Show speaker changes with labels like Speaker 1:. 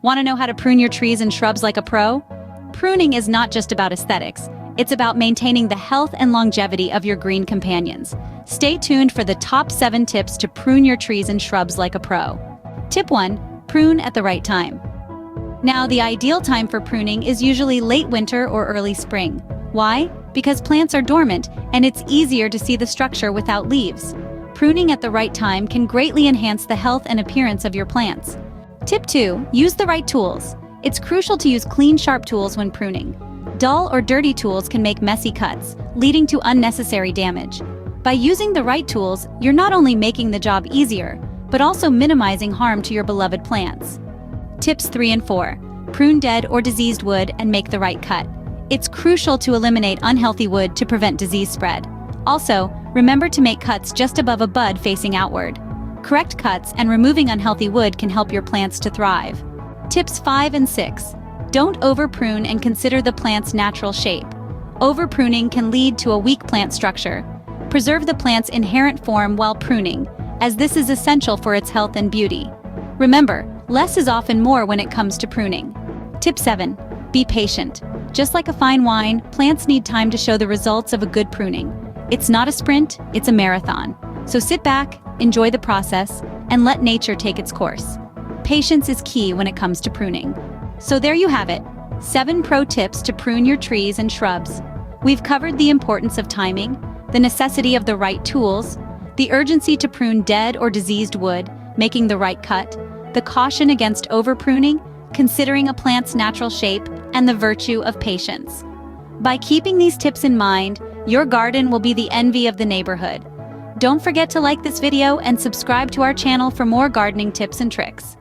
Speaker 1: Want to know how to prune your trees and shrubs like a pro? Pruning is not just about aesthetics. It's about maintaining the health and longevity of your green companions. Stay tuned for the top 7 tips to prune your trees and shrubs like a pro. Tip 1. Prune at the right time. Now, the ideal time for pruning is usually late winter or early spring. Why? Because plants are dormant and it's easier to see the structure without leaves. Pruning at the right time can greatly enhance the health and appearance of your plants. Tip 2. Use the right tools. It's crucial to use clean, sharp tools when pruning. Dull or dirty tools can make messy cuts, leading to unnecessary damage. By using the right tools, you're not only making the job easier, but also minimizing harm to your beloved plants. Tips 3 and 4. Prune dead or diseased wood and make the right cut. It's crucial to eliminate unhealthy wood to prevent disease spread. Also, remember to make cuts just above a bud facing outward. Correct cuts and removing unhealthy wood can help your plants to thrive. Tips 5 and 6. Don't over-prune and consider the plant's natural shape. Over-pruning can lead to a weak plant structure. Preserve the plant's inherent form while pruning, as this is essential for its health and beauty. Remember, less is often more when it comes to pruning. Tip 7. Be patient. Just like a fine wine, plants need time to show the results of a good pruning. It's not a sprint, it's a marathon. So sit back, enjoy the process, and let nature take its course. Patience is key when it comes to pruning. So there you have it, 7 pro tips to prune your trees and shrubs. We've covered the importance of timing, the necessity of the right tools, the urgency to prune dead or diseased wood, making the right cut, the caution against over-pruning, considering a plant's natural shape, and the virtue of patience. By keeping these tips in mind, your garden will be the envy of the neighborhood. Don't forget to like this video and subscribe to our channel for more gardening tips and tricks.